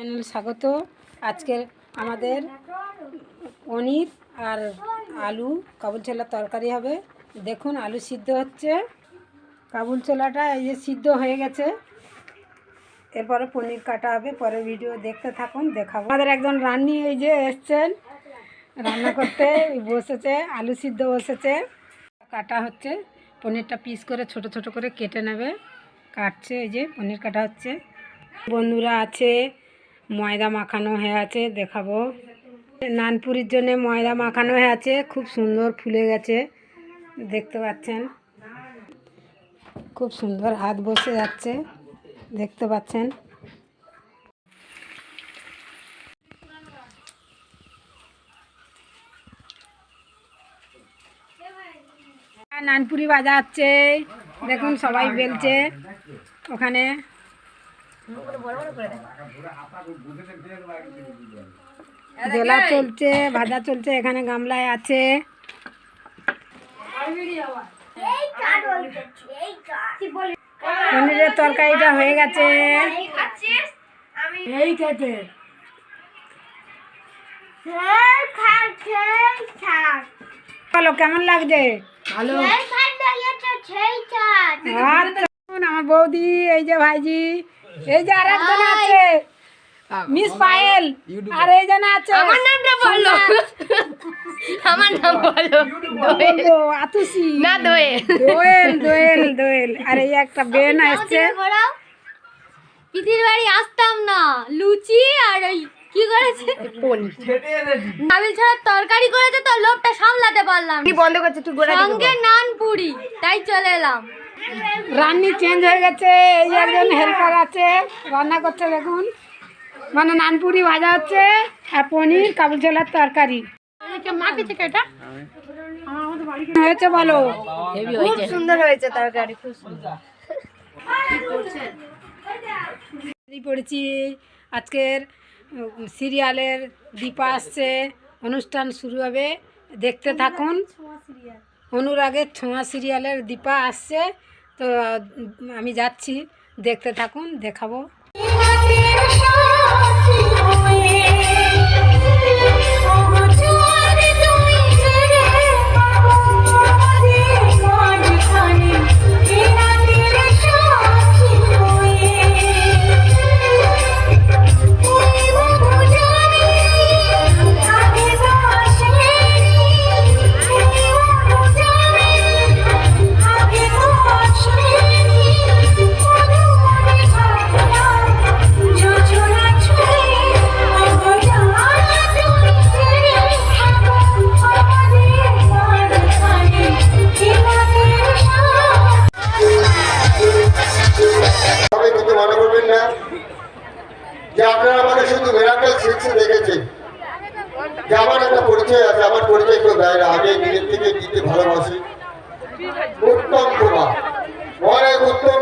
Channel স্বাগত। আজকের আমাদের পনির আর আলু কাবুল ছোলার তরকারি হবে। দেখুন আলু সিদ্ধ হচ্ছে, কাবুল ছোলাটা এই যে সিদ্ধ হয়ে গেছে। এরপরে পনির কাটা হবে, পরে ভিডিও দেখতে থাকুন, দেখাবো। আমাদের একজন রান্নি এই যে এসছেন রান্না করতে, বসেছে, আলু সিদ্ধ বসেছে, কাটা হচ্ছে। পনিরটা পিস করে ছোট ছোট করে কেটে নেবে, কাটছে। এই যে পনির কাটা হচ্ছে। বন্ধুরা আছে, ময়দা মাখানো হয়ে আছে, দেখাবো। নানপুরির জন্য ময়দা মাখানো হয়ে আছে, খুব সুন্দর ফুলে গেছে, দেখতে পাচ্ছেন। খুব সুন্দর হাত বসে যাচ্ছে, দেখতে পাচ্ছেন। নানপুরি ভাজা হচ্ছে, দেখুন সবাই বেলছে ওখানে। বেলা চলছে, ভাজা চলছে, এখানে গামলায় আছে। পনিরের তরকারিটা হয়ে গেছে। বলো কেমন লাগছে? ভালো। আমার বৌদি, এই যে ভাইজি, এই যে আরেকজন আছে মিস পায়েল, আর এই জন আছে, আমার নামটা বলো, আমার নাম বলো, আতুসি না দোয়েল, দোয়েল দোয়েল দোয়েল। আর এই একটা বেন আসছে। পিতির বাড়ি আসতাম না, লুচি আর ওই কি করেছে কাবিল ছাড়া তরকারি করেছে, তো লোভটা সামলাতে পারলাম, কি বন্ধ করছে তুই? সঙ্গে নান পুরি, তাই চলে এলাম। রান্নি চেঞ্জ হয়ে গেছে, এই একজন হেল্পার আছে রান্না করছে, দেখুন। মানে নানপুরি ভাজা হচ্ছে আর পনির কাবুল ছোলার তরকারি হয়েছে। বলো খুব সুন্দর হয়েছে তরকারি, খুব সুন্দর। পড়েছি আজকের সিরিয়ালের দীপা আসছে, অনুষ্ঠান শুরু হবে, দেখতে থাকুন। অনুরাগের ছোঁয়া সিরিয়ালের দীপা আসছে, তো আমি যাচ্ছি, দেখতে থাকুন, দেখাবো। যে আপনারা আমাকে শুধু মিরাকেল সিক্সে দেখেছেন, যে আমার একটা পরিচয় আছে, আমার পরিচয় কেউ দেয় না, আগে নিজের থেকে দিতে ভালোবাসি। উত্তম কুমার, অনেক উত্তম।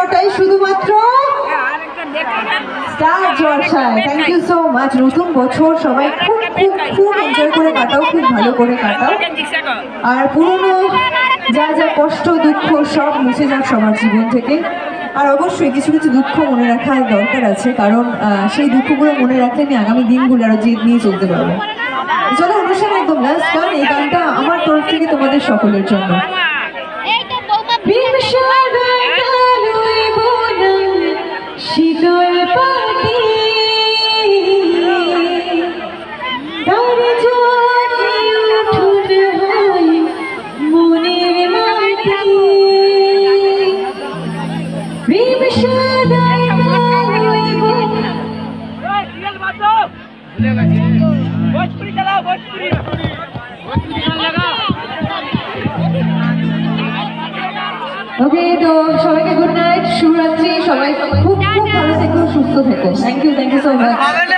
ওটাই শুধুমাত্র স্টার জলসায়। Thank you so much. নতুন বছর সবাই খুব খুব খুব এনজয় করে কাটাও, খুব ভালো করে কাটাও। আর পুরনো যা যা কষ্ট দুঃখ সব মুছে যাক সবার জীবন থেকে। আর অবশ্যই কিছু কিছু দুঃখ মনে রাখার দরকার আছে, কারণ সেই দুঃখগুলো মনে রাখলে আমি আগামী দিনগুলো আরো জিদ নিয়ে চলতে পারবো। চলো অনুষ্ঠান একদম লাস্ট গান, এই গানটা আমার তরফ থেকে তোমাদের সকলের জন্য। শীতল পাখি তার জলে উঠুন হয় মনের মাটি, প্রেম সদাই গাইব। ওকে, তো সবাইকে গুড নাইট, শুভরাত্রি। সবাই খুব খুব ভালো থেকো, সুস্থ থেকো। Thank you so much.